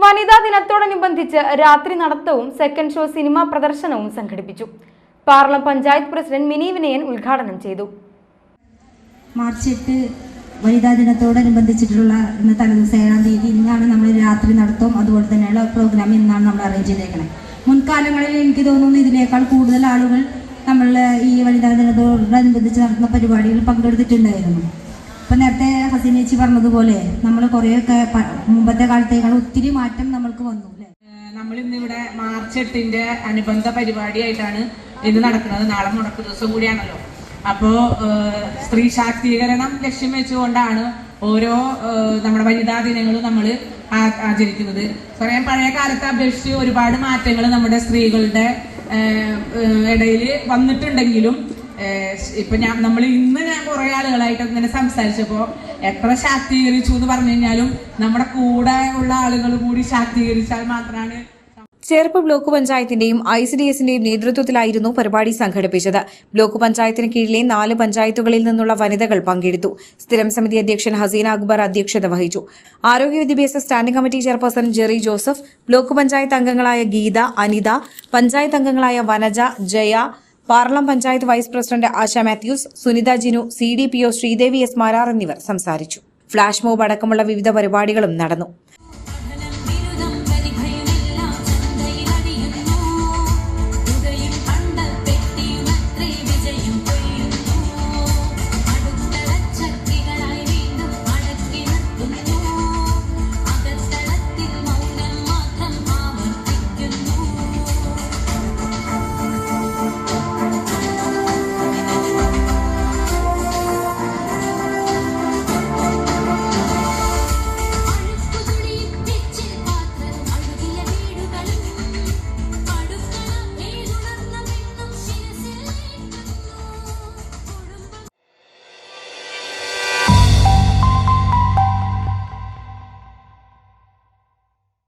വനിതാ ദിനത്തോടനുബന്ധിച്ച് രാത്രി നടത്തവും സെക്കൻഡ് ഷോ സിനിമാ പ്രദർശനവും സംഘടിപ്പിച്ചു. പാർലം പഞ്ചായത്ത് പ്രസിഡന്റ് മിനി വിനയൻ ഉദ്ഘാടനം ചെയ്തു. മാർച്ച് 8 വനിതാ ദിനത്തോടനുബന്ധിച്ചിട്ടുള്ള ഇന്ന് തലേദിവസം 7-ാം തീയതി ഇന്നാണ് നമ്മൾ രാത്രി നടത്തും. അതുപോലെ തന്നെയുള്ള പ്രോഗ്രാം ഇന്നാണ് നമ്മൾ അറേഞ്ച് ചെയ്തേക്കുന്നത്. മുൻകാലങ്ങളിൽ എനിക്ക് തോന്നുന്നു ഇതിനേക്കാൾ കൂടുതൽ ആളുകൾ നമ്മൾ ഈ വനിതാ ദിനത്തോടനുബന്ധിച്ച് നടത്തുന്ന പരിപാടികളിൽ പങ്കെടുത്തിട്ടുണ്ടായിരുന്നു. ഇപ്പം നേരത്തെ ഹസീനേച്ചി പറഞ്ഞതുപോലെ നമ്മൾ കുറേയൊക്കെ മുമ്പത്തെ കാലത്തേക്കാൾ ഒത്തിരി മാറ്റം നമ്മൾക്ക് വന്നു. നമ്മൾ ഇന്നിവിടെ മാർച്ച് 8 അനുബന്ധ പരിപാടിയായിട്ടാണ് ഇന്ന് നടക്കുന്നത്. നാളെ മുടക്ക് ദിവസം കൂടിയാണല്ലോ. അപ്പോൾ സ്ത്രീ ശാക്തീകരണം ലക്ഷ്യം വെച്ചുകൊണ്ടാണ് ഓരോ നമ്മുടെ വനിതാ ദിനങ്ങളും നമ്മൾ ആചരിക്കുന്നത്. പറയാൻ പഴയ കാലത്തെ അപേക്ഷിച്ച് ഒരുപാട് മാറ്റങ്ങൾ നമ്മുടെ സ്ത്രീകളുടെ ഇടയിൽ വന്നിട്ടുണ്ടെങ്കിലും ഇപ്പൊ നമ്മൾ ഇന്ന് ഞാൻ കുറെ ആളുകളായിട്ട് ഇങ്ങനെ സംസാരിച്ചപ്പോ എത്ര ശാക്തീകരിച്ചു എന്ന് പറഞ്ഞു കഴിഞ്ഞാലും നമ്മുടെ കൂടെ ഉള്ള ആളുകൾ കൂടി ശാക്തീകരിച്ചാൽ മാത്രമാണ്. ചേർപ്പ് ബ്ലോക്ക് പഞ്ചായത്തിന്റെയും ICDSന്റെയും നേതൃത്വത്തിലായിരുന്നു പരിപാടി സംഘടിപ്പിച്ചത്. ബ്ലോക്ക് പഞ്ചായത്തിന് കീഴിലെ 4 പഞ്ചായത്തുകളിൽ നിന്നുള്ള വനിതകൾ പങ്കെടുത്തു. സ്ഥിരം സമിതി അധ്യക്ഷൻ ഹസീന അക്ബർ അധ്യക്ഷത വഹിച്ചു. ആരോഗ്യ വിദ്യാഭ്യാസ standing committee chairperson Jerry Joseph, block panchayat അംഗങ്ങളായ ഗീത, അനിത, പഞ്ചായത്ത് അംഗങ്ങളായ വനജ, ജയ, പാർലം പഞ്ചായത്ത് വൈസ് പ്രസിഡന്റ് ആശ മാത്യൂസ്, സുനിത ജിനു, CDPO ശ്രീദേവി S മാരാർ എന്നിവർ സംസാരിച്ചു. ഫ്ളാഷ് മോബ് അടക്കമുള്ള വിവിധ പരിപാടികളും നടന്നു.